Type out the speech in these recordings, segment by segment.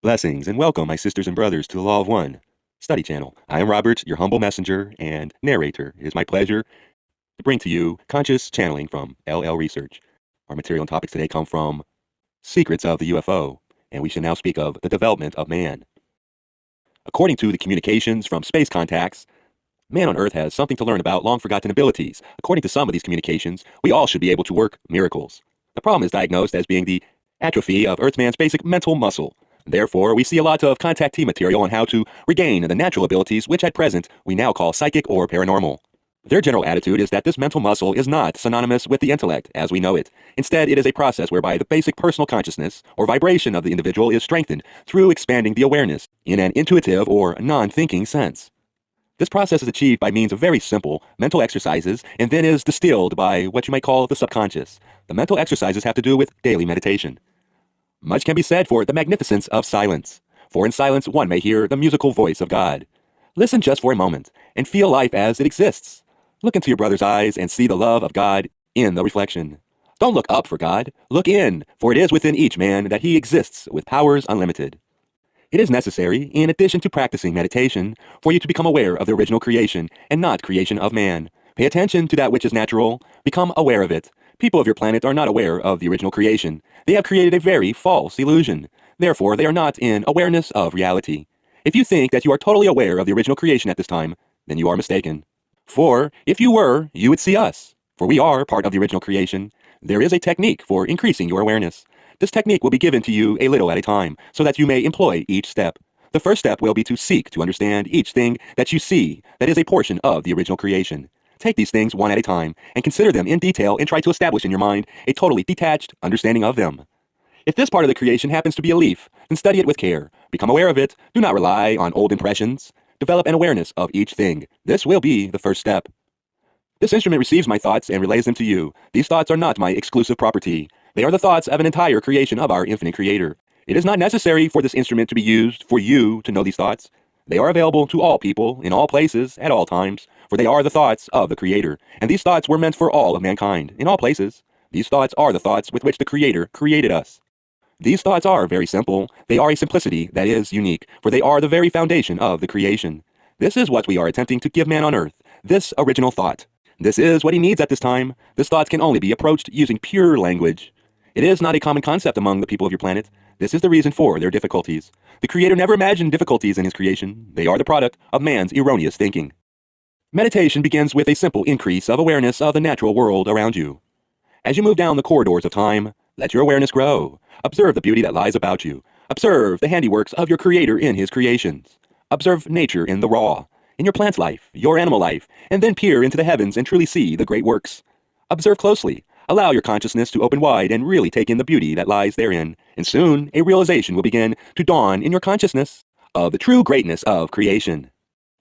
Blessings and welcome, my sisters and brothers, to the Law of One study channel. I am Robert, your humble messenger and narrator. It is my pleasure to bring to you conscious channeling from LL Research. Our material and topics today come from Secrets of the UFO, and we shall now speak of the development of man. According to the communications from space contacts, man on Earth has something to learn about long-forgotten abilities. According to some of these communications, we all should be able to work miracles. The problem is diagnosed as being the atrophy of Earthman's basic mental muscle. Therefore, we see a lot of contactee material on how to regain the natural abilities which at present we now call psychic or paranormal. Their general attitude is that this mental muscle is not synonymous with the intellect as we know it. Instead, it is a process whereby the basic personal consciousness or vibration of the individual is strengthened through expanding the awareness in an intuitive or non-thinking sense. This process is achieved by means of very simple mental exercises and then is distilled by what you might call the subconscious. The mental exercises have to do with daily meditation. Much can be said for the magnificence of silence, for in silence one may hear the musical voice of God. Listen just for a moment and feel life as it exists. Look into your brother's eyes and see the love of God in the reflection. Don't look up for God, look in, for it is within each man that he exists with powers unlimited. It is necessary, in addition to practicing meditation, for you to become aware of the original creation and not creation of man. Pay attention to that which is natural, become aware of it. People of your planet are not aware of the original creation. They have created a very false illusion. Therefore, they are not in awareness of reality. If you think that you are totally aware of the original creation at this time, then you are mistaken. For if you were, you would see us. For we are part of the original creation. There is a technique for increasing your awareness. This technique will be given to you a little at a time, so that you may employ each step. The first step will be to seek to understand each thing that you see that is a portion of the original creation. Take these things one at a time and consider them in detail and try to establish in your mind a totally detached understanding of them. If this part of the creation happens to be a leaf, then study it with care. Become aware of it. Do not rely on old impressions. Develop an awareness of each thing. This will be the first step. This instrument receives my thoughts and relays them to you. These thoughts are not my exclusive property. They are the thoughts of an entire creation of our infinite creator. It is not necessary for this instrument to be used for you to know these thoughts. They are available to all people, in all places, at all times, for they are the thoughts of the Creator, and these thoughts were meant for all of mankind, in all places. These thoughts are the thoughts with which the Creator created us. These thoughts are very simple. They are a simplicity that is unique, for they are the very foundation of the creation. This is what we are attempting to give man on earth, this original thought. This is what he needs at this time. This thought can only be approached using pure language. It is not a common concept among the people of your planet. This is the reason for their difficulties. The Creator never imagined difficulties in his creation. They are the product of man's erroneous thinking. Meditation begins with a simple increase of awareness of the natural world around you. As you move down the corridors of time, let your awareness grow. Observe the beauty that lies about you. Observe the handiworks of your Creator in his creations. Observe nature in the raw, in your plant life, your animal life, and then peer into the heavens and truly see the great works. Observe closely. Allow your consciousness to open wide and really take in the beauty that lies therein, and soon a realization will begin to dawn in your consciousness of the true greatness of creation.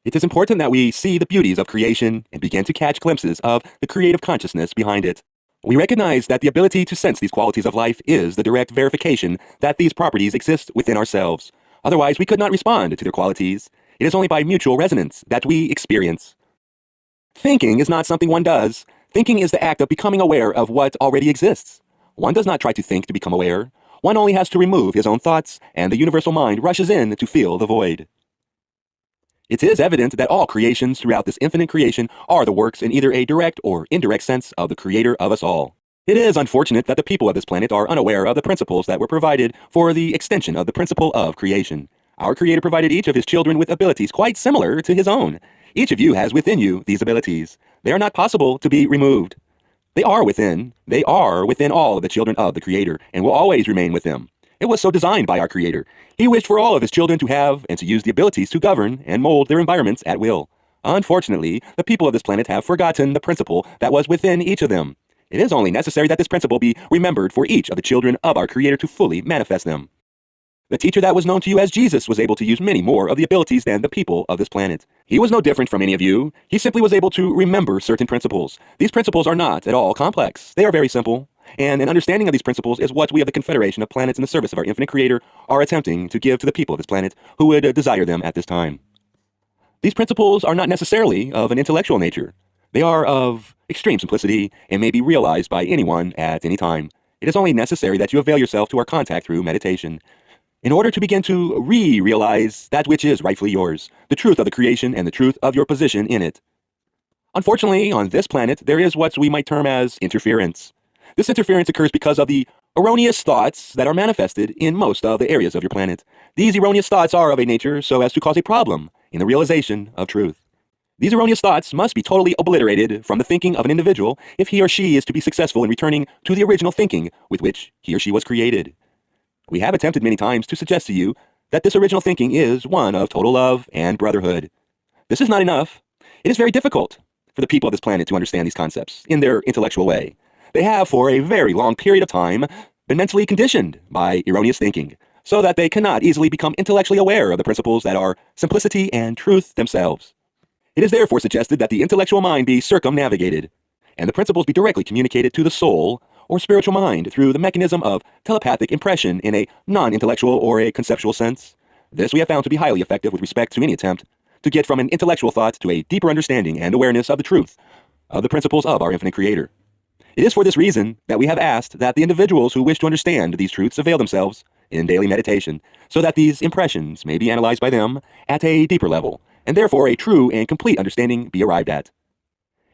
It is important that we see the beauties of creation and begin to catch glimpses of the creative consciousness behind it. We recognize that the ability to sense these qualities of life is the direct verification that these properties exist within ourselves. Otherwise, we could not respond to their qualities. It is only by mutual resonance that we experience. Thinking is not something one does. Thinking is the act of becoming aware of what already exists. One does not try to think to become aware. One only has to remove his own thoughts, and the universal mind rushes in to fill the void. It is evident that all creations throughout this infinite creation are the works in either a direct or indirect sense of the Creator of us all. It is unfortunate that the people of this planet are unaware of the principles that were provided for the extension of the principle of creation. Our Creator provided each of his children with abilities quite similar to his own. Each of you has within you these abilities. They are not possible to be removed. They are within all of the children of the Creator, and will always remain with them. It was so designed by our Creator. He wished for all of his children to have and to use the abilities to govern and mold their environments at will. Unfortunately, the people of this planet have forgotten the principle that was within each of them. It is only necessary that this principle be remembered for each of the children of our Creator to fully manifest them. The teacher that was known to you as Jesus was able to use many more of the abilities than the people of this planet. He was no different from any of you. He simply was able to remember certain principles. These principles are not at all complex. They are very simple. And an understanding of these principles is what we of the Confederation of Planets in the service of our infinite Creator are attempting to give to the people of this planet who would desire them at this time. These principles are not necessarily of an intellectual nature. They are of extreme simplicity and may be realized by anyone at any time. It is only necessary that you avail yourself to our contact through meditation. in order to begin to realize that which is rightfully yours, the truth of the creation and the truth of your position in it. Unfortunately, on this planet, there is what we might term as interference. This interference occurs because of the erroneous thoughts that are manifested in most of the areas of your planet. These erroneous thoughts are of a nature so as to cause a problem in the realization of truth. These erroneous thoughts must be totally obliterated from the thinking of an individual if he or she is to be successful in returning to the original thinking with which he or she was created. We have attempted many times to suggest to you that this original thinking is one of total love and brotherhood. This is not enough. It is very difficult for the people of this planet to understand these concepts in their intellectual way. They have, for a very long period of time, been mentally conditioned by erroneous thinking, so that they cannot easily become intellectually aware of the principles that are simplicity and truth themselves. It is therefore suggested that the intellectual mind be circumnavigated, and the principles be directly communicated to the soul or spiritual mind through the mechanism of telepathic impression in a non-intellectual or a conceptual sense. This we have found to be highly effective with respect to any attempt to get from an intellectual thought to a deeper understanding and awareness of the truth of the principles of our infinite Creator. It is for this reason that we have asked that the individuals who wish to understand these truths avail themselves in daily meditation, so that these impressions may be analyzed by them at a deeper level, and therefore a true and complete understanding be arrived at.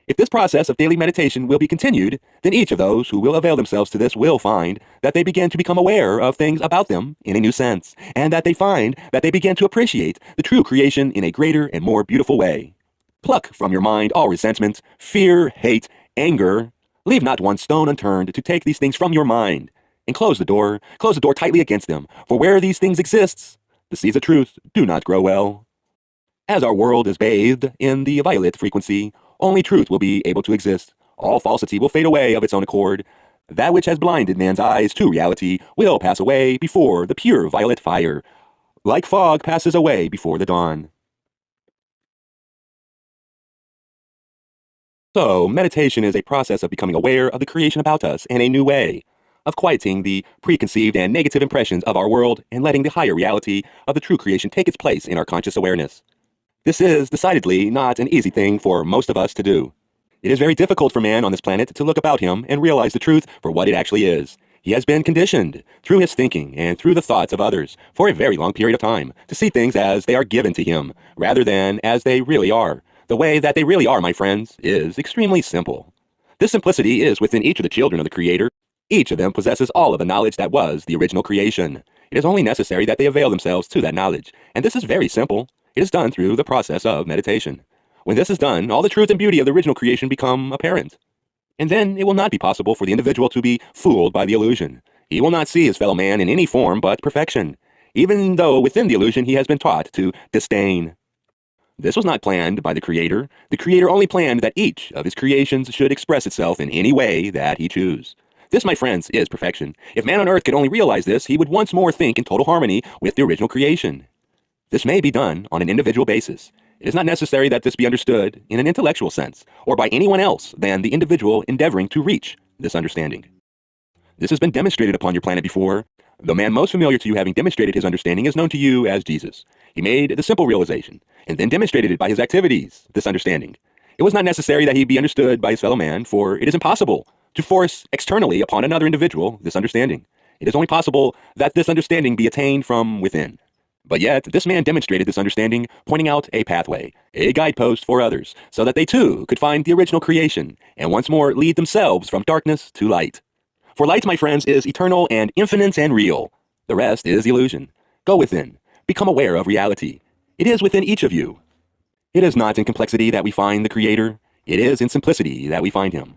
If this process of daily meditation will be continued, then each of those who will avail themselves to this will find that they begin to become aware of things about them in a new sense, and that they find that they begin to appreciate the true creation in a greater and more beautiful way. Pluck from your mind all resentment, fear, hate, anger. Leave not one stone unturned to take these things from your mind, and close the door tightly against them, for where these things exist, the seeds of truth do not grow well. As our world is bathed in the violet frequency, only truth will be able to exist. All falsity will fade away of its own accord. That which has blinded man's eyes to reality will pass away before the pure violet fire, like fog passes away before the dawn. So, meditation is a process of becoming aware of the creation about us in a new way, of quieting the preconceived and negative impressions of our world and letting the higher reality of the true creation take its place in our conscious awareness. This is decidedly not an easy thing for most of us to do. It is very difficult for man on this planet to look about him and realize the truth for what it actually is. He has been conditioned through his thinking and through the thoughts of others for a very long period of time to see things as they are given to him rather than as they really are. The way that they really are, my friends, is extremely simple. This simplicity is within each of the children of the Creator. Each of them possesses all of the knowledge that was the original creation. It is only necessary that they avail themselves to that knowledge, and this is very simple. It is done through the process of meditation. When this is done, all the truth and beauty of the original creation become apparent. And then it will not be possible for the individual to be fooled by the illusion. He will not see his fellow man in any form but perfection, even though within the illusion he has been taught to disdain. This was not planned by the Creator. The Creator only planned that each of his creations should express itself in any way that he choose. This, my friends, is perfection. If man on earth could only realize this, he would once more think in total harmony with the original creation. This may be done on an individual basis. It is not necessary that this be understood in an intellectual sense, or by anyone else than the individual endeavoring to reach this understanding. This has been demonstrated upon your planet before. The man most familiar to you having demonstrated his understanding is known to you as Jesus. He made the simple realization, and then demonstrated it by his activities, this understanding. It was not necessary that he be understood by his fellow man, for it is impossible to force externally upon another individual this understanding. It is only possible that this understanding be attained from within. But yet, this man demonstrated this understanding, pointing out a pathway, a guidepost for others, so that they too could find the original creation, and once more lead themselves from darkness to light. For light, my friends, is eternal and infinite and real. The rest is illusion. Go within. Become aware of reality. It is within each of you. It is not in complexity that we find the Creator. It is in simplicity that we find Him.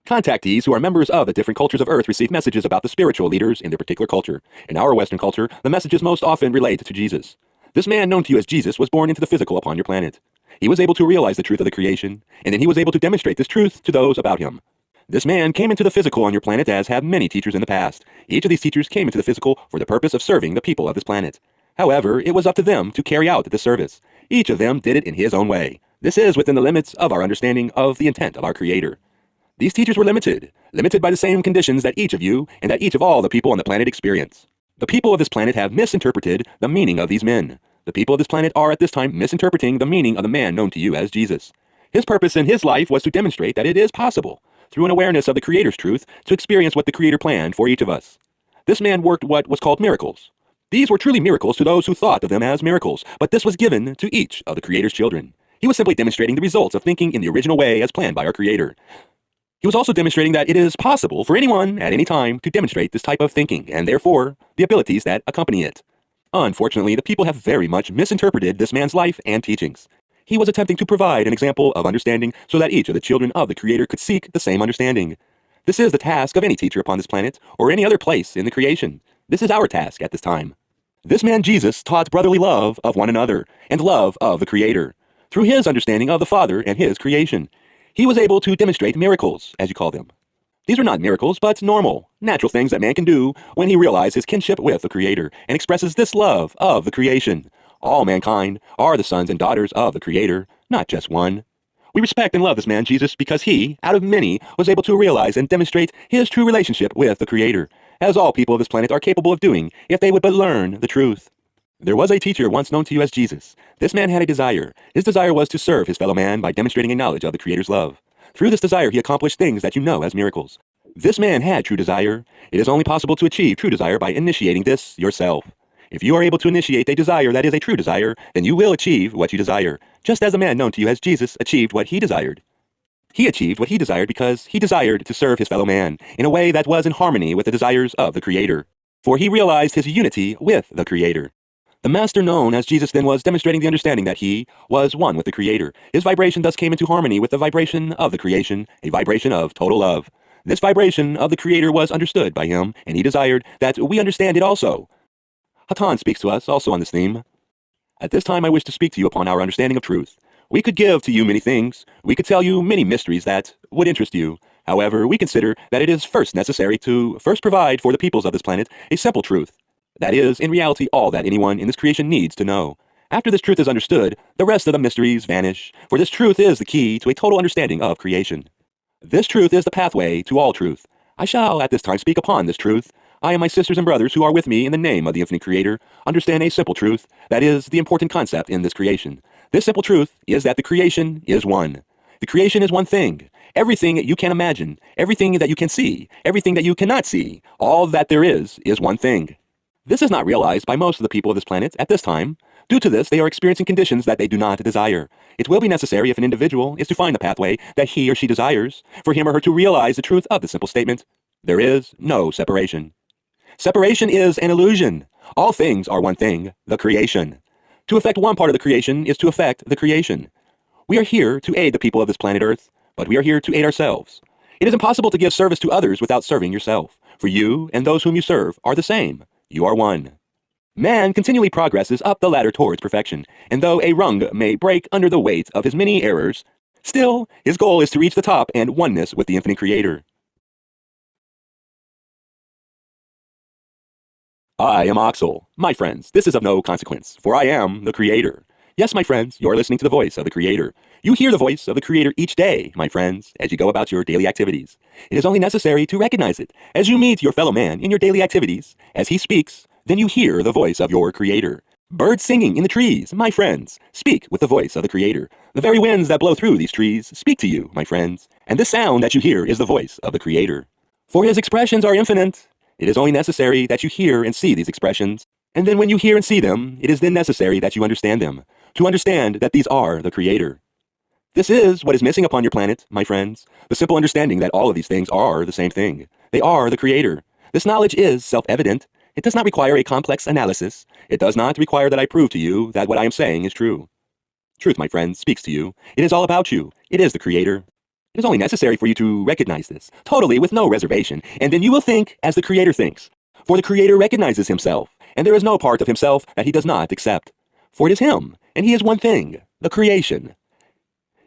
Contactees who are members of the different cultures of Earth receive messages about the spiritual leaders in their particular culture. In our Western culture, the messages most often relate to Jesus. This man known to you as Jesus was born into the physical upon your planet. He was able to realize the truth of the creation, and then he was able to demonstrate this truth to those about him. This man came into the physical on your planet as have many teachers in the past. Each of these teachers came into the physical for the purpose of serving the people of this planet. However, it was up to them to carry out this service. Each of them did it in his own way. This is within the limits of our understanding of the intent of our Creator. These teachers were limited by the same conditions that each of you and that each of all the people on the planet experience. The people of this planet have misinterpreted the meaning of these men. The people of this planet are at this time misinterpreting the meaning of the man known to you as Jesus. His purpose in his life was to demonstrate that it is possible, through an awareness of the Creator's truth, to experience what the Creator planned for each of us. This man worked what was called miracles. These were truly miracles to those who thought of them as miracles, but this was given to each of the Creator's children. He was simply demonstrating the results of thinking in the original way as planned by our Creator. He was also demonstrating that it is possible for anyone at any time to demonstrate this type of thinking, and therefore the abilities that accompany it. Unfortunately, the people have very much misinterpreted this man's life and teachings. He was attempting to provide an example of understanding so that each of the children of the Creator could seek the same understanding. This is the task of any teacher upon this planet or any other place in the creation. This is our task at this time. This man Jesus taught brotherly love of one another and love of the Creator. Through his understanding of the Father and his creation, he was able to demonstrate miracles, as you call them. These are not miracles, but normal, natural things that man can do when he realizes his kinship with the Creator and expresses this love of the creation. All mankind are the sons and daughters of the Creator, not just one. We respect and love this man Jesus because he, out of many, was able to realize and demonstrate his true relationship with the Creator, as all people of this planet are capable of doing if they would but learn the truth. There was a teacher once known to you as Jesus. This man had a desire. His desire was to serve his fellow man by demonstrating a knowledge of the Creator's love. Through this desire, he accomplished things that you know as miracles. This man had true desire. It is only possible to achieve true desire by initiating this yourself. If you are able to initiate a desire that is a true desire, then you will achieve what you desire, just as a man known to you as Jesus achieved what he desired. He achieved what he desired because he desired to serve his fellow man in a way that was in harmony with the desires of the Creator, for he realized his unity with the Creator. The master known as Jesus then was demonstrating the understanding that he was one with the Creator. His vibration thus came into harmony with the vibration of the creation, a vibration of total love. This vibration of the Creator was understood by him, and he desired that we understand it also. Hatan speaks to us also on this theme. At this time I wish to speak to you upon our understanding of truth. We could give to you many things. We could tell you many mysteries that would interest you. However, we consider that it is first necessary to first provide for the peoples of this planet a simple truth. That is, in reality, all that anyone in this creation needs to know. After this truth is understood, the rest of the mysteries vanish, for this truth is the key to a total understanding of creation. This truth is the pathway to all truth. I shall at this time speak upon this truth. I and my sisters and brothers who are with me in the name of the infinite Creator understand a simple truth that is the important concept in this creation. This simple truth is that the creation is one. The creation is one thing. Everything you can imagine, everything that you can see, everything that you cannot see, all that there is one thing. This is not realized by most of the people of this planet at this time. Due to this, they are experiencing conditions that they do not desire. It will be necessary if an individual is to find the pathway that he or she desires, for him or her to realize the truth of the simple statement: there is no separation. Separation is an illusion. All things are one thing, the creation. To affect one part of the creation is to affect the creation. We are here to aid the people of this planet Earth, but we are here to aid ourselves. It is impossible to give service to others without serving yourself, for you and those whom you serve are the same. You are one. Man continually progresses up the ladder towards perfection, and though a rung may break under the weight of his many errors, still his goal is to reach the top and oneness with the infinite Creator. I am Oxel. My friends, this is of no consequence, for I am the Creator. Yes, my friends, you're listening to the voice of the Creator. You hear the voice of the Creator each day, my friends, as you go about your daily activities. It is only necessary to recognize it. As you meet your fellow man in your daily activities, as he speaks, then you hear the voice of your Creator. Birds singing in the trees, my friends, speak with the voice of the Creator. The very winds that blow through these trees speak to you, my friends, and this sound that you hear is the voice of the Creator. For his expressions are infinite. It is only necessary that you hear and see these expressions, and then when you hear and see them, it is then necessary that you understand them, to understand that these are the Creator. This is what is missing upon your planet, my friends, the simple understanding that all of these things are the same thing. They are the Creator. This knowledge is self-evident. It does not require a complex analysis. It does not require that I prove to you that what I am saying is true. Truth, my friends, speaks to you. It is all about you. It is the Creator. It is only necessary for you to recognize this, totally with no reservation, and then you will think as the Creator thinks. For the Creator recognizes himself, and there is no part of himself that he does not accept. For it is him, and he is one thing, the creation.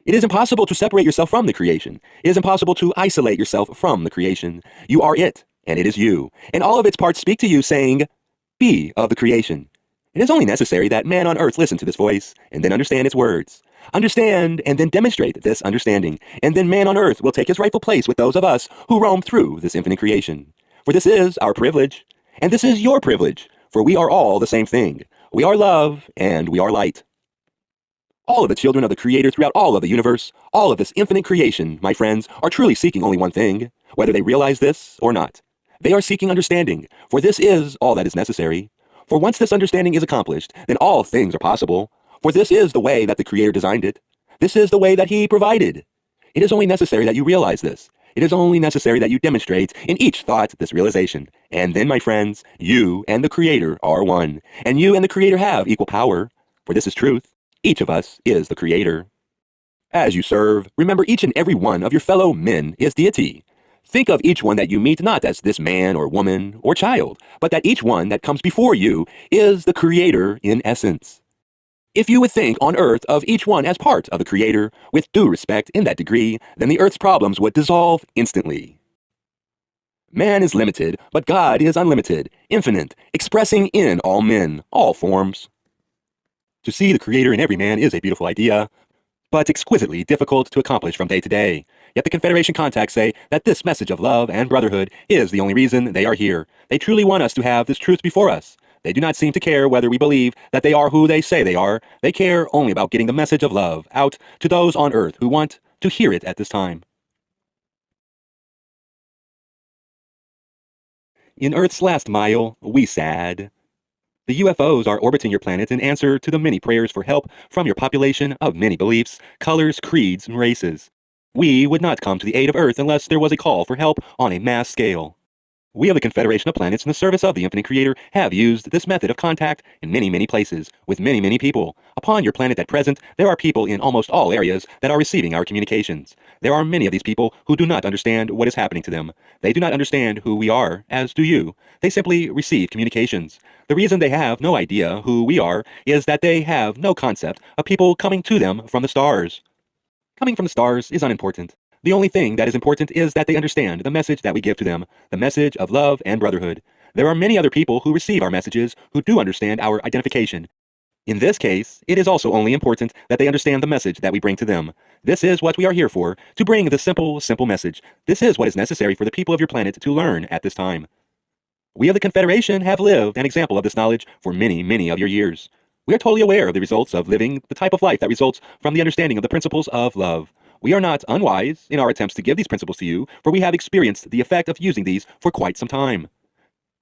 It is impossible to separate yourself from the creation. It is impossible to isolate yourself from the creation. You are it, and it is you, and all of its parts speak to you saying, be of the creation. It is only necessary that man on earth listen to this voice, and then understand its words. Understand, and then demonstrate this understanding, and then man on earth will take his rightful place with those of us who roam through this infinite creation. For this is our privilege, and this is your privilege, for we are all the same thing. We are love, and we are light. All of the children of the Creator throughout all of the universe, all of this infinite creation, my friends, are truly seeking only one thing, whether they realize this or not. They are seeking understanding, for this is all that is necessary. For once this understanding is accomplished, then all things are possible. For this is the way that the Creator designed it. This is the way that He provided. It is only necessary that you realize this. It is only necessary that you demonstrate in each thought this realization. And then, my friends, you and the Creator are one. And you and the Creator have equal power. For this is truth. Each of us is the Creator. As you serve, remember each and every one of your fellow men is deity. Think of each one that you meet not as this man or woman or child, but that each one that comes before you is the Creator in essence. If you would think on earth of each one as part of the Creator, with due respect in that degree, then the earth's problems would dissolve instantly. Man is limited, but God is unlimited, infinite, expressing in all men, all forms. To see the Creator in every man is a beautiful idea, but exquisitely difficult to accomplish from day to day. Yet the Confederation contacts say that this message of love and brotherhood is the only reason they are here. They truly want us to have this truth before us. They do not seem to care whether we believe that they are who they say they are. They care only about getting the message of love out to those on earth who want to hear it at this time. In Earth's last mile, we sad. The UFOs are orbiting your planet in answer to the many prayers for help from your population of many beliefs, colors, creeds, and races. We would not come to the aid of Earth unless there was a call for help on a mass scale. We of the Confederation of Planets in the service of the Infinite Creator have used this method of contact in many, many places, with many, many people. Upon your planet at present, there are people in almost all areas that are receiving our communications. There are many of these people who do not understand what is happening to them. They do not understand who we are, as do you. They simply receive communications. The reason they have no idea who we are is that they have no concept of people coming to them from the stars. Coming from the stars is unimportant. The only thing that is important is that they understand the message that we give to them, the message of love and brotherhood. There are many other people who receive our messages who do understand our identification. In this case, it is also only important that they understand the message that we bring to them. This is what we are here for, to bring the simple, simple message. This is what is necessary for the people of your planet to learn at this time. We of the Confederation have lived an example of this knowledge for many, many of your years. We are totally aware of the results of living the type of life that results from the understanding of the principles of love. We are not unwise in our attempts to give these principles to you, for we have experienced the effect of using these for quite some time.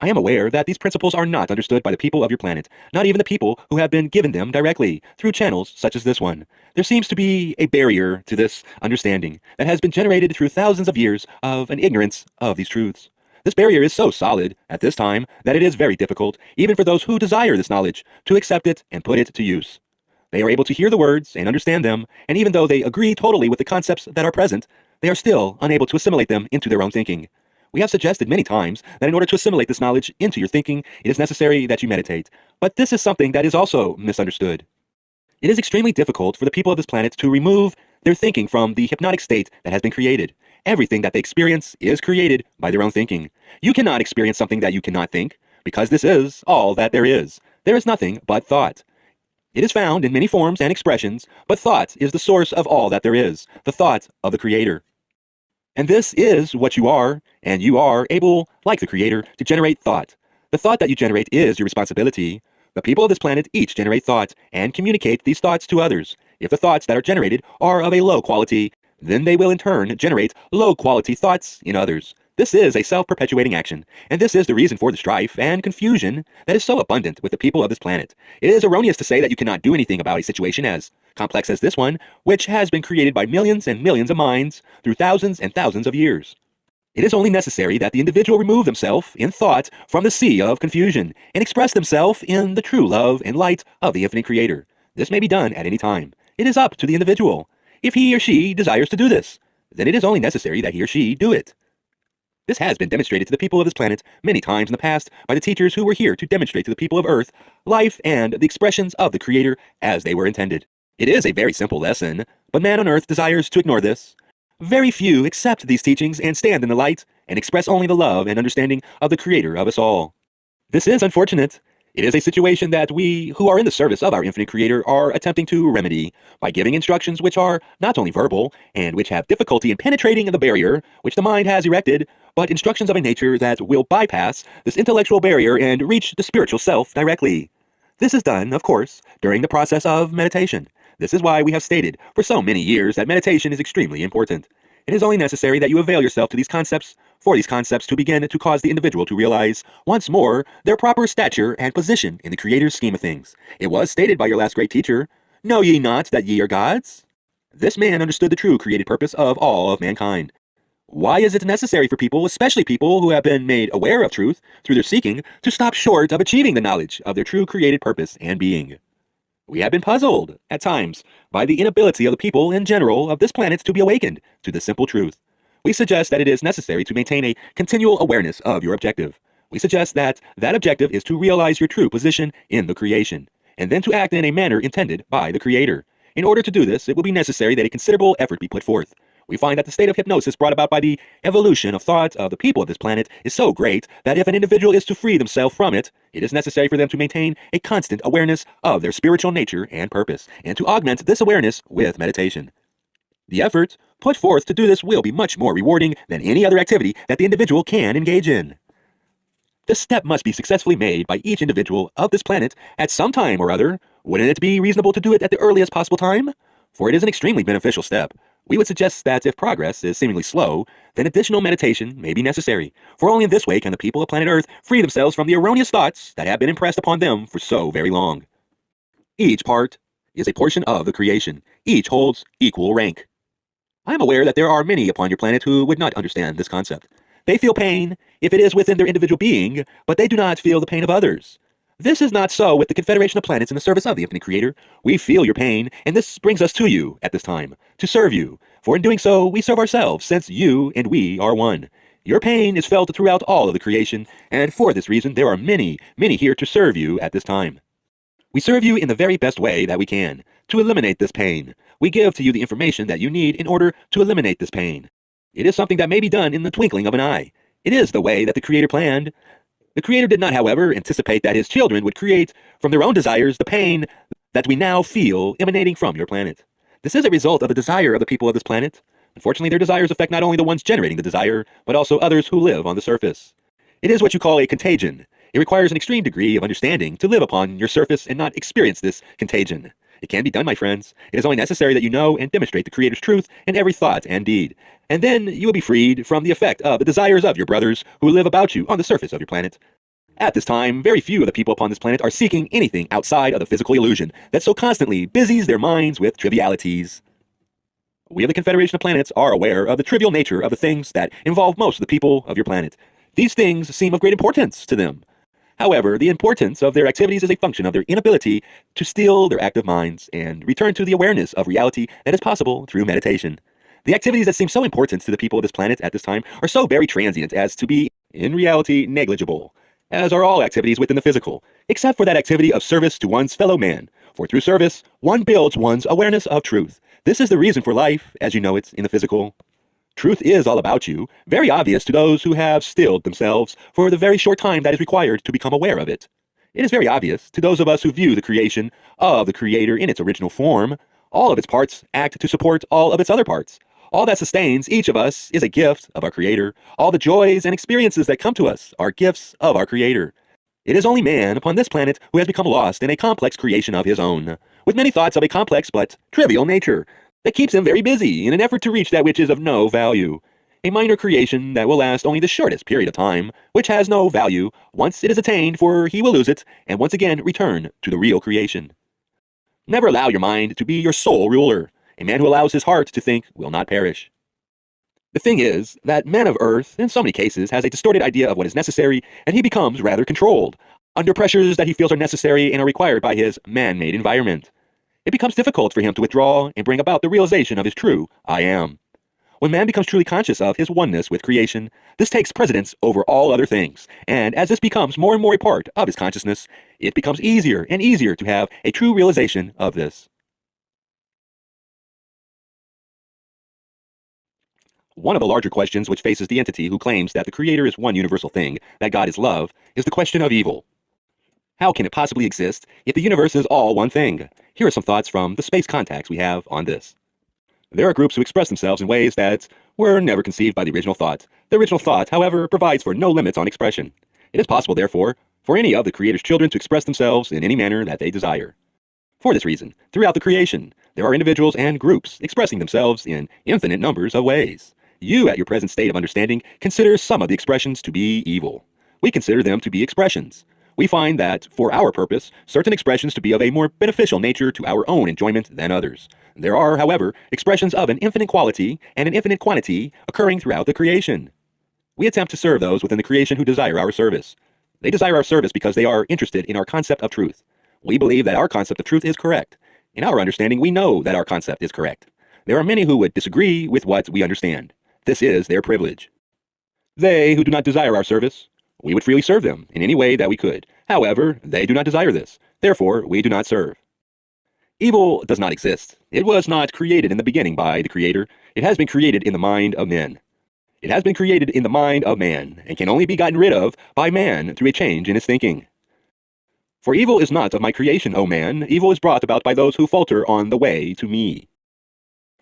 I am aware that these principles are not understood by the people of your planet, not even the people who have been given them directly, through channels such as this one. There seems to be a barrier to this understanding that has been generated through thousands of years of an ignorance of these truths. This barrier is so solid at this time that it is very difficult, even for those who desire this knowledge, to accept it and put it to use. They are able to hear the words and understand them, and even though they agree totally with the concepts that are present, they are still unable to assimilate them into their own thinking. We have suggested many times that in order to assimilate this knowledge into your thinking, it is necessary that you meditate. But this is something that is also misunderstood. It is extremely difficult for the people of this planet to remove their thinking from the hypnotic state that has been created. Everything that they experience is created by their own thinking. You cannot experience something that you cannot think, because this is all that there is. There is nothing but thought. It is found in many forms and expressions, but thought is the source of all that there is, the thought of the Creator. And this is what you are, and you are able, like the Creator, to generate thought. The thought that you generate is your responsibility. The people of this planet each generate thought and communicate these thoughts to others. If the thoughts that are generated are of a low quality, then they will in turn generate low-quality thoughts in others. This is a self-perpetuating action, and this is the reason for the strife and confusion that is so abundant with the people of this planet. It is erroneous to say that you cannot do anything about a situation as complex as this one, which has been created by millions and millions of minds through thousands and thousands of years. It is only necessary that the individual remove themselves in thought from the sea of confusion and express themselves in the true love and light of the Infinite Creator. This may be done at any time. It is up to the individual. If he or she desires to do this, then it is only necessary that he or she do it. This has been demonstrated to the people of this planet many times in the past by the teachers who were here to demonstrate to the people of Earth life and the expressions of the Creator as they were intended. It is a very simple lesson, but man on Earth desires to ignore this. Very few accept these teachings and stand in the light and express only the love and understanding of the Creator of us all. This is unfortunate. It is a situation that we, who are in the service of our Infinite Creator, are attempting to remedy by giving instructions which are not only verbal and which have difficulty in penetrating the barrier which the mind has erected, but instructions of a nature that will bypass this intellectual barrier and reach the spiritual self directly. This is done, of course, during the process of meditation. This is why we have stated for so many years that meditation is extremely important. It is only necessary that you avail yourself to these concepts for these concepts to begin to cause the individual to realize once more their proper stature and position in the Creator's scheme of things. It was stated by your last great teacher, "Know ye not that ye are gods?" This man understood the true created purpose of all of mankind. Why is it necessary for people, especially people who have been made aware of truth through their seeking, to stop short of achieving the knowledge of their true created purpose and being? We have been puzzled, at times, by the inability of the people in general of this planet to be awakened to the simple truth. We suggest that it is necessary to maintain a continual awareness of your objective. We suggest that that objective is to realize your true position in the creation, and then to act in a manner intended by the Creator. In order to do this, it will be necessary that a considerable effort be put forth. We find that the state of hypnosis brought about by the evolution of thought of the people of this planet is so great that if an individual is to free themselves from it, it is necessary for them to maintain a constant awareness of their spiritual nature and purpose, and to augment this awareness with meditation. The effort put forth to do this will be much more rewarding than any other activity that the individual can engage in. This step must be successfully made by each individual of this planet at some time or other. Wouldn't it be reasonable to do it at the earliest possible time? For it is an extremely beneficial step. We would suggest that if progress is seemingly slow, then additional meditation may be necessary, for only in this way can the people of planet Earth free themselves from the erroneous thoughts that have been impressed upon them for so very long. Each part is a portion of the creation. Each holds equal rank. I am aware that there are many upon your planet who would not understand this concept. They feel pain if it is within their individual being, but they do not feel the pain of others. This is not so with the Confederation of Planets in the service of the Infinite Creator. We feel your pain, and this brings us to you at this time, to serve you. For in doing so, we serve ourselves, since you and we are one. Your pain is felt throughout all of the creation, and for this reason, there are many, many here to serve you at this time. We serve you in the very best way that we can, to eliminate this pain. We give to you the information that you need in order to eliminate this pain. It is something that may be done in the twinkling of an eye. It is the way that the Creator planned. The Creator did not, however, anticipate that his children would create from their own desires the pain that we now feel emanating from your planet. This is a result of the desire of the people of this planet. Unfortunately, their desires affect not only the ones generating the desire, but also others who live on the surface. It is what you call a contagion. It requires an extreme degree of understanding to live upon your surface and not experience this contagion. It can be done, my friends. It is only necessary that you know and demonstrate the Creator's truth in every thought and deed. And then you will be freed from the effect of the desires of your brothers who live about you on the surface of your planet. At this time, very few of the people upon this planet are seeking anything outside of the physical illusion that so constantly busies their minds with trivialities. We of the Confederation of Planets are aware of the trivial nature of the things that involve most of the people of your planet. These things seem of great importance to them. However, the importance of their activities is a function of their inability to still their active minds and return to the awareness of reality that is possible through meditation. The activities that seem so important to the people of this planet at this time are so very transient as to be, in reality, negligible, as are all activities within the physical, except for that activity of service to one's fellow man. For through service, one builds one's awareness of truth. This is the reason for life, as you know it in the physical. Truth is all about you, very obvious to those who have stilled themselves for the very short time that is required to become aware of it. It is very obvious to those of us who view the creation of the Creator in its original form. All of its parts act to support all of its other parts. All that sustains each of us is a gift of our Creator. All the joys and experiences that come to us are gifts of our Creator. It is only man upon this planet who has become lost in a complex creation of his own, with many thoughts of a complex but trivial nature, that keeps him very busy in an effort to reach that which is of no value. A minor creation that will last only the shortest period of time, which has no value once it is attained, for he will lose it, and once again return to the real creation. Never allow your mind to be your sole ruler. A man who allows his heart to think will not perish. The thing is that man of earth, in so many cases, has a distorted idea of what is necessary, and he becomes rather controlled, under pressures that he feels are necessary and are required by his man-made environment. It becomes difficult for him to withdraw and bring about the realization of his true I am. When man becomes truly conscious of his oneness with creation, this takes precedence over all other things, and as this becomes more and more a part of his consciousness, it becomes easier and easier to have a true realization of this. One of the larger questions which faces the entity who claims that the Creator is one universal thing, that God is love, is the question of evil. How can it possibly exist if the universe is all one thing? Here are some thoughts from the space contacts we have on this. There are groups who express themselves in ways that were never conceived by the original thought. The original thought, however, provides for no limits on expression. It is possible, therefore, for any of the Creator's children to express themselves in any manner that they desire. For this reason, throughout the creation, there are individuals and groups expressing themselves in infinite numbers of ways. You, at your present state of understanding, consider some of the expressions to be evil. We consider them to be expressions. We find that, for our purpose, certain expressions to be of a more beneficial nature to our own enjoyment than others. There are, however, expressions of an infinite quality and an infinite quantity occurring throughout the creation. We attempt to serve those within the creation who desire our service. They desire our service because they are interested in our concept of truth. We believe that our concept of truth is correct. In our understanding, we know that our concept is correct. There are many who would disagree with what we understand. This is their privilege. They who do not desire our service, we would freely serve them in any way that we could. However, they do not desire this. Therefore, we do not serve. Evil does not exist. It was not created in the beginning by the Creator. It has been created in the mind of men. It has been created in the mind of man, and can only be gotten rid of by man through a change in his thinking. For evil is not of my creation, O man. Evil is brought about by those who falter on the way to me.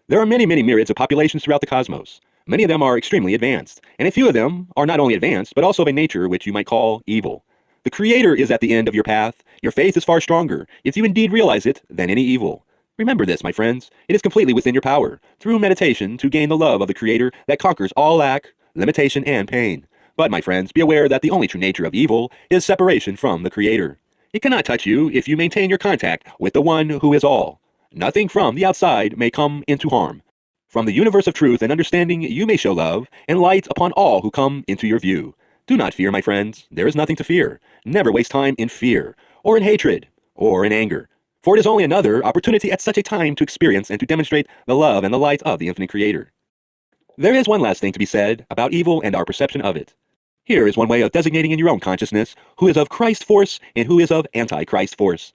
There are many myriads of populations throughout the cosmos. Many of them are extremely advanced, and a few of them are not only advanced, but also of a nature which you might call evil. The Creator is at the end of your path. Your faith is far stronger, if you indeed realize it, than any evil. Remember this, my friends. It is completely within your power, through meditation, to gain the love of the Creator that conquers all lack, limitation, and pain. But, my friends, be aware that the only true nature of evil is separation from the Creator. It cannot touch you if you maintain your contact with the One who is all. Nothing from the outside may come into harm. From the universe of truth and understanding, you may show love and light upon all who come into your view. Do not fear, my friends. There is nothing to fear. Never waste time in fear, or in hatred, or in anger. For it is only another opportunity at such a time to experience and to demonstrate the love and the light of the infinite Creator. There is one last thing to be said about evil and our perception of it. Here is one way of designating in your own consciousness who is of Christ force and who is of Antichrist force.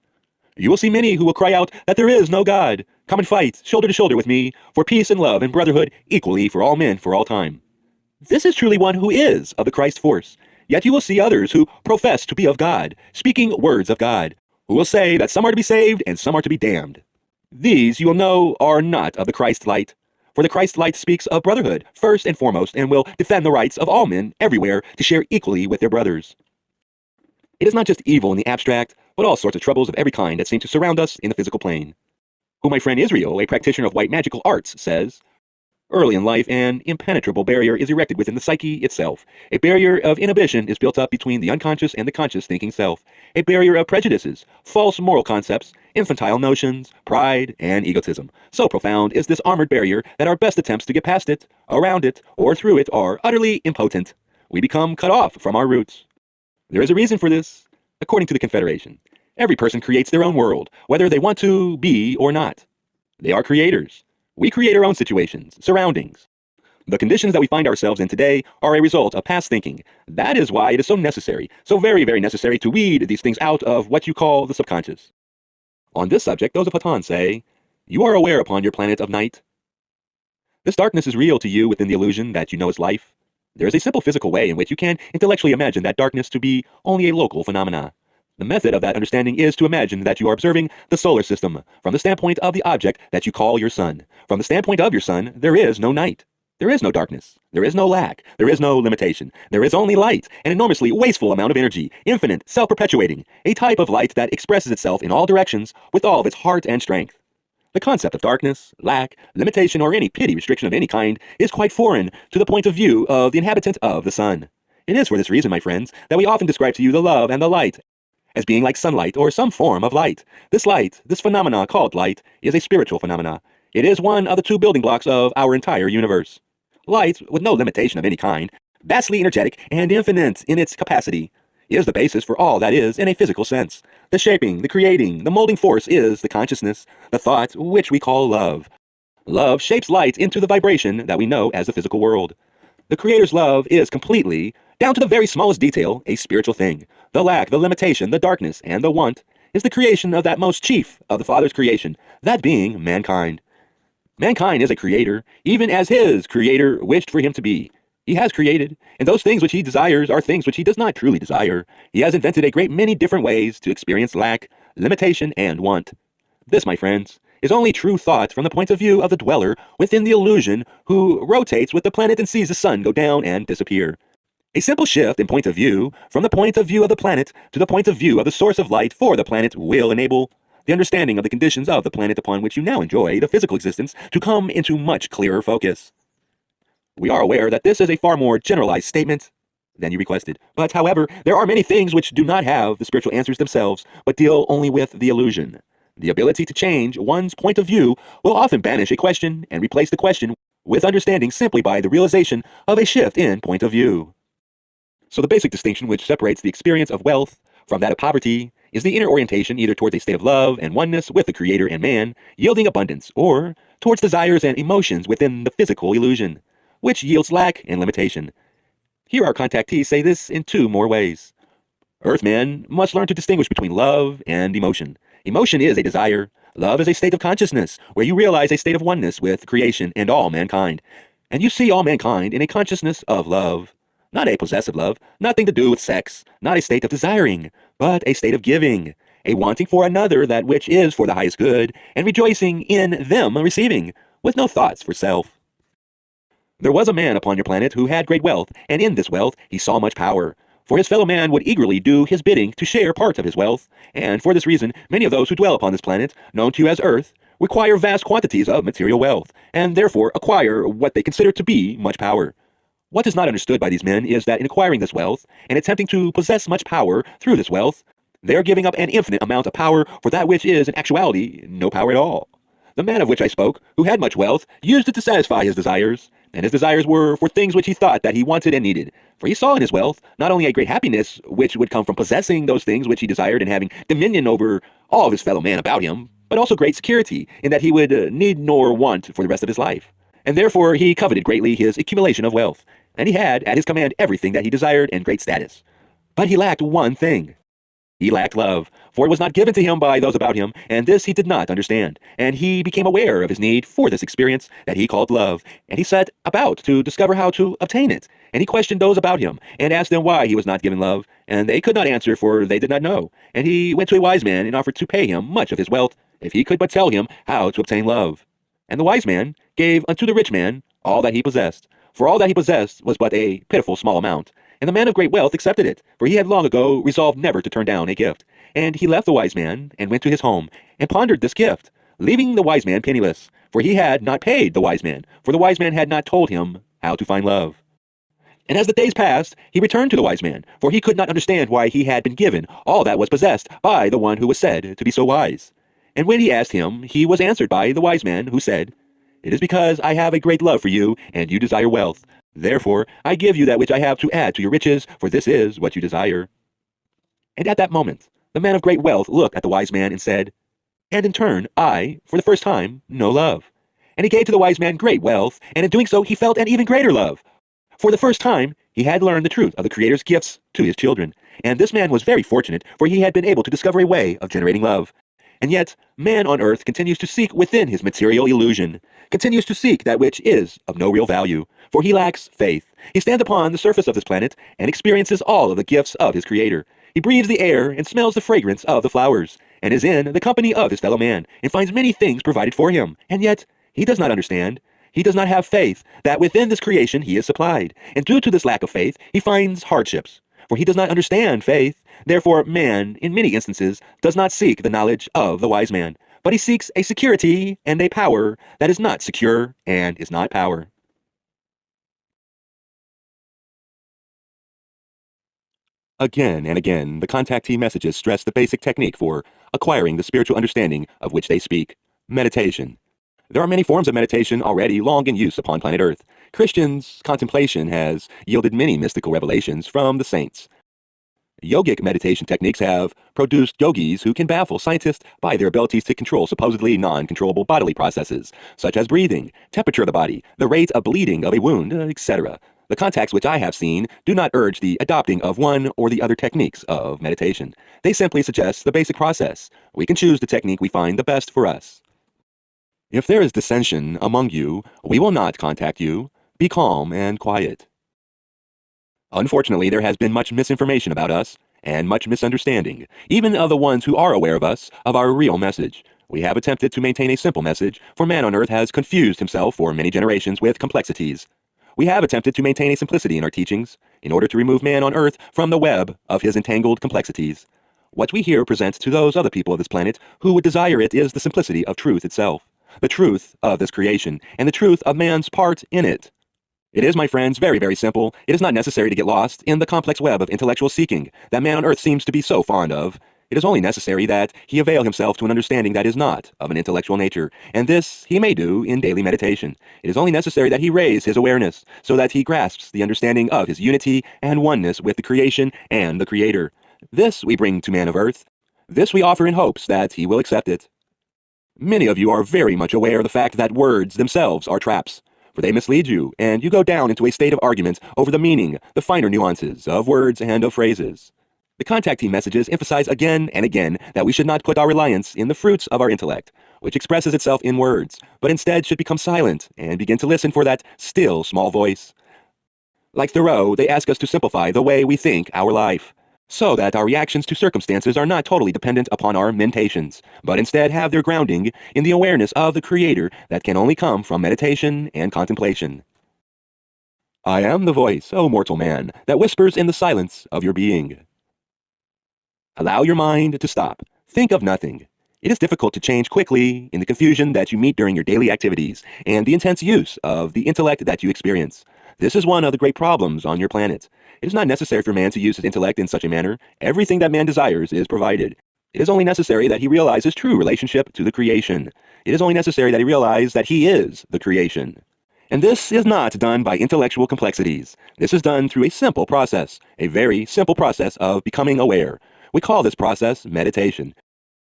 You will see many who will cry out that there is no God. Come and fight, shoulder to shoulder with me, for peace and love and brotherhood equally for all men for all time. This is truly one who is of the Christ force. Yet you will see others who profess to be of God, speaking words of God, who will say that some are to be saved and some are to be damned. These, you will know, are not of the Christ light. For the Christ light speaks of brotherhood, first and foremost, and will defend the rights of all men everywhere to share equally with their brothers. It is not just evil in the abstract, but all sorts of troubles of every kind that seem to surround us in the physical plane. Who my friend Israel, a practitioner of white magical arts, says, early in life, an impenetrable barrier is erected within the psyche itself. A barrier of inhibition is built up between the unconscious and the conscious thinking self. A barrier of prejudices, false moral concepts, infantile notions, pride, and egotism. So profound is this armored barrier that our best attempts to get past it, around it, or through it are utterly impotent. We become cut off from our roots. There is a reason for this. According to the Confederation, every person creates their own world, whether they want to be or not. They are creators. We create our own situations, surroundings. The conditions that we find ourselves in today are a result of past thinking. That is why it is so necessary, so very necessary to weed these things out of what you call the subconscious. On this subject, those of Hatan say, you are aware upon your planet of night. This darkness is real to you within the illusion that you know is life. There is a simple physical way in which you can intellectually imagine that darkness to be only a local phenomena. The method of that understanding is to imagine that you are observing the solar system from the standpoint of the object that you call your sun. From the standpoint of your sun, there is no night. There is no darkness. There is no lack. There is no limitation. There is only light, an enormously wasteful amount of energy, infinite, self-perpetuating, a type of light that expresses itself in all directions with all of its heart and strength. The concept of darkness, lack, limitation, or any pity restriction of any kind is quite foreign to the point of view of the inhabitant of the sun. It is for this reason, my friends, that we often describe to you the love and the light as being like sunlight or some form of light. This light, this phenomena called light, is a spiritual phenomena. It is one of the two building blocks of our entire universe. Light, with no limitation of any kind, vastly energetic and infinite in its capacity, is the basis for all that is in a physical sense. The shaping, the creating, the molding force is the consciousness, the thought, which we call love. Love shapes light into the vibration that we know as the physical world. The Creator's love is completely, down to the very smallest detail, a spiritual thing. The lack, the limitation, the darkness, and the want is the creation of that most chief of the Father's creation, that being mankind. Mankind is a creator, even as his Creator wished for him to be. He has created, and those things which he desires are things which he does not truly desire. He has invented a great many different ways to experience lack, limitation, and want. This, my friends, is only true thought from the point of view of the dweller within the illusion who rotates with the planet and sees the sun go down and disappear. A simple shift in point of view from the point of view of the planet to the point of view of the source of light for the planet will enable the understanding of the conditions of the planet upon which you now enjoy the physical existence to come into much clearer focus. We are aware that this is a far more generalized statement than you requested. But however, there are many things which do not have the spiritual answers themselves, but deal only with the illusion. The ability to change one's point of view will often banish a question and replace the question with understanding simply by the realization of a shift in point of view. So the basic distinction which separates the experience of wealth from that of poverty is the inner orientation either towards a state of love and oneness with the Creator and man, yielding abundance, or towards desires and emotions within the physical illusion, which yields lack and limitation. Here our contactees say this in two more ways. Earthman must learn to distinguish between love and emotion. Emotion is a desire. Love is a state of consciousness, where you realize a state of oneness with creation and all mankind. And you see all mankind in a consciousness of love. Not a possessive love, nothing to do with sex, not a state of desiring, but a state of giving, a wanting for another that which is for the highest good, and rejoicing in them receiving, with no thoughts for self. There was a man upon your planet who had great wealth, and in this wealth he saw much power. For his fellow man would eagerly do his bidding to share part of his wealth, and for this reason many of those who dwell upon this planet, known to you as Earth, require vast quantities of material wealth, and therefore acquire what they consider to be much power. What is not understood by these men is that in acquiring this wealth, and attempting to possess much power through this wealth, they are giving up an infinite amount of power for that which is in actuality no power at all. The man of which I spoke, who had much wealth, used it to satisfy his desires, and his desires were for things which he thought that he wanted and needed. For he saw in his wealth not only a great happiness which would come from possessing those things which he desired and having dominion over all of his fellow man about him, but also great security in that he would need nor want for the rest of his life. And therefore he coveted greatly his accumulation of wealth, and he had at his command everything that he desired and great status. But he lacked one thing. He lacked love, for it was not given to him by those about him, and this he did not understand. And he became aware of his need for this experience that he called love, and he set about to discover how to obtain it. And he questioned those about him, and asked them why he was not given love, and they could not answer, for they did not know. And he went to a wise man and offered to pay him much of his wealth, if he could but tell him how to obtain love. And the wise man gave unto the rich man all that he possessed, for all that he possessed was but a pitiful small amount. And the man of great wealth accepted it, for he had long ago resolved never to turn down a gift. And he left the wise man, and went to his home, and pondered this gift, leaving the wise man penniless, for he had not paid the wise man, for the wise man had not told him how to find love. And as the days passed, he returned to the wise man, for he could not understand why he had been given all that was possessed by the one who was said to be so wise. And when he asked him, he was answered by the wise man, who said, "It is because I have a great love for you, and you desire wealth. Therefore, I give you that which I have to add to your riches, for this is what you desire." And at that moment, the man of great wealth looked at the wise man and said, "And in turn, I, for the first time, know love." And he gave to the wise man great wealth, and in doing so he felt an even greater love. For the first time, he had learned the truth of the Creator's gifts to his children, and this man was very fortunate, for he had been able to discover a way of generating love. And yet, man on earth continues to seek within his material illusion, continues to seek that which is of no real value, for he lacks faith. He stands upon the surface of this planet and experiences all of the gifts of his Creator. He breathes the air and smells the fragrance of the flowers, and is in the company of his fellow man, and finds many things provided for him. And yet, he does not understand. He does not have faith that within this creation he is supplied. And due to this lack of faith, he finds hardships, for he does not understand faith. Therefore, man, in many instances, does not seek the knowledge of the wise man, but he seeks a security and a power that is not secure and is not power. Again and again, the contactee messages stress the basic technique for acquiring the spiritual understanding of which they speak: meditation. There are many forms of meditation already long in use upon planet Earth. Christians' contemplation has yielded many mystical revelations from the saints. Yogic meditation techniques have produced yogis who can baffle scientists by their abilities to control supposedly non-controllable bodily processes, such as breathing, temperature of the body, the rate of bleeding of a wound, etc. The contacts which I have seen do not urge the adopting of one or the other techniques of meditation. They simply suggest the basic process. We can choose the technique we find the best for us. If there is dissension among you, we will not contact you. Be calm and quiet. Unfortunately, there has been much misinformation about us, and much misunderstanding, even of the ones who are aware of us, of our real message. We have attempted to maintain a simple message, for man on earth has confused himself for many generations with complexities. We have attempted to maintain a simplicity in our teachings, in order to remove man on earth from the web of his entangled complexities. What we here present to those other people of this planet who would desire it is the simplicity of truth itself, the truth of this creation, and the truth of man's part in it. It is, my friends, very, very simple. It is not necessary to get lost in the complex web of intellectual seeking that man on earth seems to be so fond of. It is only necessary that he avail himself to an understanding that is not of an intellectual nature, and this he may do in daily meditation. It is only necessary that he raise his awareness, so that he grasps the understanding of his unity and oneness with the creation and the Creator. This we bring to man of earth. This we offer in hopes that he will accept it. Many of you are very much aware of the fact that words themselves are traps, for they mislead you, and you go down into a state of argument over the meaning, the finer nuances of words and of phrases. The contact team messages emphasize again and again that we should not put our reliance in the fruits of our intellect, which expresses itself in words, but instead should become silent and begin to listen for that still small voice. Like Thoreau, they ask us to simplify the way we think our life, so that our reactions to circumstances are not totally dependent upon our mentations, but instead have their grounding in the awareness of the Creator that can only come from meditation and contemplation. I am the voice, O mortal man, that whispers in the silence of your being. Allow your mind to stop. Think of nothing. It is difficult to change quickly in the confusion that you meet during your daily activities and the intense use of the intellect that you experience. This is one of the great problems on your planet. It is not necessary for man to use his intellect in such a manner. Everything that man desires is provided. It is only necessary that he realize his true relationship to the creation. It is only necessary that he realize that he is the creation. And this is not done by intellectual complexities. This is done through a simple process, a very simple process of becoming aware. We call this process meditation.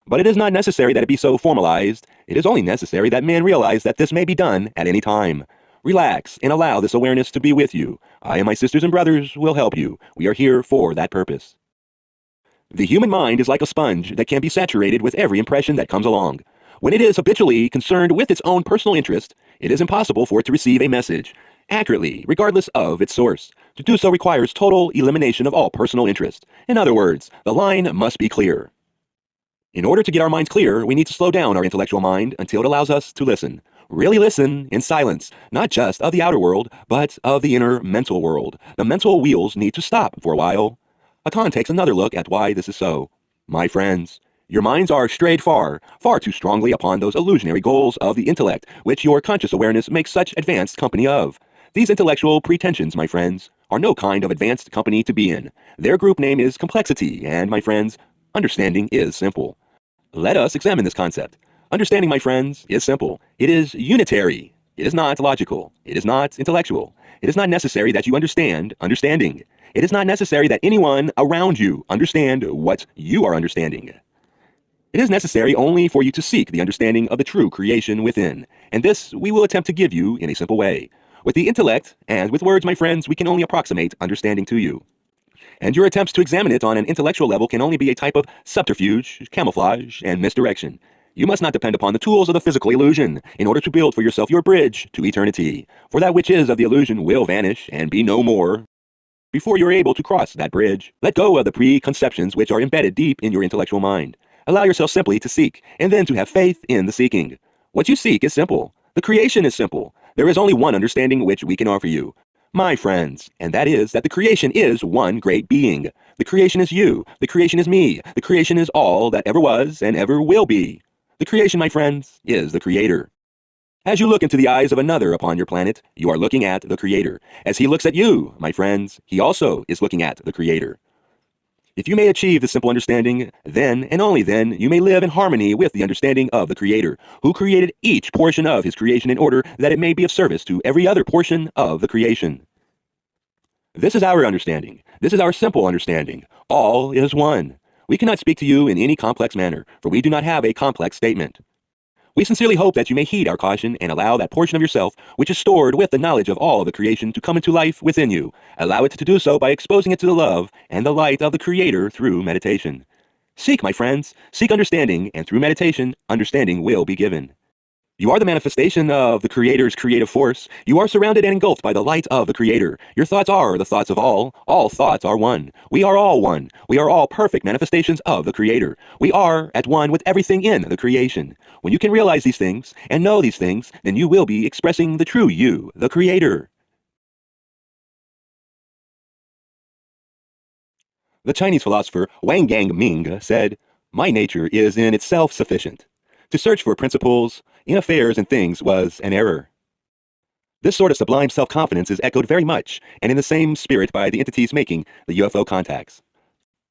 But it is not necessary that it be so formalized. It is only necessary that man realize that this may be done at any time. Relax and allow this awareness to be with you. I and my sisters and brothers will help you. We are here for that purpose. The human mind is like a sponge that can be saturated with every impression that comes along. When it is habitually concerned with its own personal interest, it is impossible for it to receive a message accurately, regardless of its source. To do so requires total elimination of all personal interest. In other words, the line must be clear. In order to get our minds clear, we need to slow down our intellectual mind until it allows us to listen. Really listen in silence, not just of the outer world, but of the inner mental world. The mental wheels need to stop for a while. Hakan takes another look at why this is so. My friends, your minds are strayed far, far too strongly upon those illusionary goals of the intellect, which your conscious awareness makes such advanced company of. These intellectual pretensions, my friends, are no kind of advanced company to be in. Their group name is complexity, and, my friends, understanding is simple. Let us examine this concept. Understanding, my friends, is simple. It is unitary. It is not logical. It is not intellectual. It is not necessary that you understand understanding. It is not necessary that anyone around you understand what you are understanding. It is necessary only for you to seek the understanding of the true creation within, and this we will attempt to give you in a simple way. With the intellect and with words, my friends, we can only approximate understanding to you. And your attempts to examine it on an intellectual level can only be a type of subterfuge, camouflage, and misdirection. You must not depend upon the tools of the physical illusion in order to build for yourself your bridge to eternity, for that which is of the illusion will vanish and be no more before you are able to cross that bridge. Let go of the preconceptions which are embedded deep in your intellectual mind. Allow yourself simply to seek, and then to have faith in the seeking. What you seek is simple. The creation is simple. There is only one understanding which we can offer you, my friends, and that is that the creation is one great being. The creation is you. The creation is me. The creation is all that ever was and ever will be. The creation, my friends, is the Creator. As you look into the eyes of another upon your planet, you are looking at the Creator. As he looks at you, my friends, he also is looking at the Creator. If you may achieve this simple understanding, then and only then you may live in harmony with the understanding of the Creator, who created each portion of his creation in order that it may be of service to every other portion of the creation. This is our understanding. This is our simple understanding. All is one. We cannot speak to you in any complex manner, for we do not have a complex statement. We sincerely hope that you may heed our caution and allow that portion of yourself which is stored with the knowledge of all the creation to come into life within you. Allow it to do so by exposing it to the love and the light of the Creator through meditation. Seek, my friends, seek understanding, and through meditation, understanding will be given. You are the manifestation of the Creator's creative force. You are surrounded and engulfed by the light of the Creator. Your thoughts are the thoughts of all. All thoughts are one. We are all one. We are all perfect manifestations of the Creator. We are at one with everything in the creation. When you can realize these things and know these things, then you will be expressing the true you, the Creator. The Chinese philosopher Wang Ming said, "My nature is in itself sufficient. To search for principles in affairs and things was an error." This sort of sublime self-confidence is echoed very much, and in the same spirit by the entities making the UFO contacts.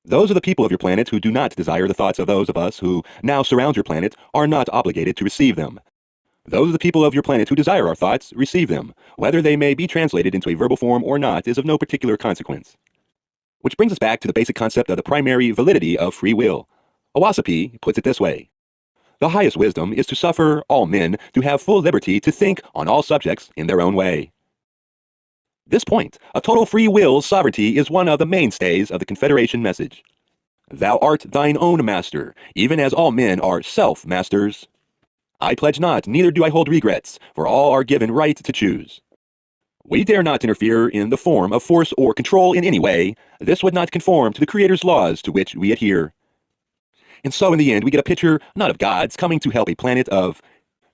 Those of the people of your planet who do not desire the thoughts of those of us who now surround your planet are not obligated to receive them. Those of the people of your planet who desire our thoughts receive them. Whether they may be translated into a verbal form or not is of no particular consequence. Which brings us back to the basic concept of the primary validity of free will. Owasopi puts it this way. The highest wisdom is to suffer all men to have full liberty to think on all subjects in their own way. This point of total free will sovereignty is one of the mainstays of the Confederation message. Thou art thine own master, even as all men are self-masters. I pledge not, neither do I hold regrets, for all are given right to choose. We dare not interfere in the form of force or control in any way. This would not conform to the Creator's laws to which we adhere. And so in the end we get a picture not of gods coming to help a planet of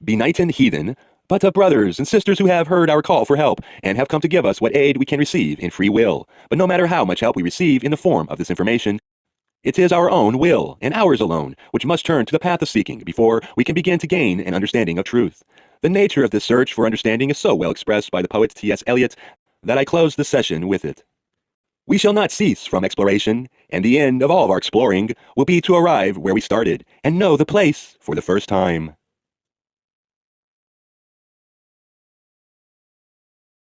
benighted heathen, but of brothers and sisters who have heard our call for help and have come to give us what aid we can receive in free will. But no matter how much help we receive in the form of this information, it is our own will, and ours alone, which must turn to the path of seeking before we can begin to gain an understanding of truth. The nature of this search for understanding is so well expressed by the poet T.S. Eliot that I close the session with it. We shall not cease from exploration, and the end of all of our exploring will be to arrive where we started and know the place for the first time.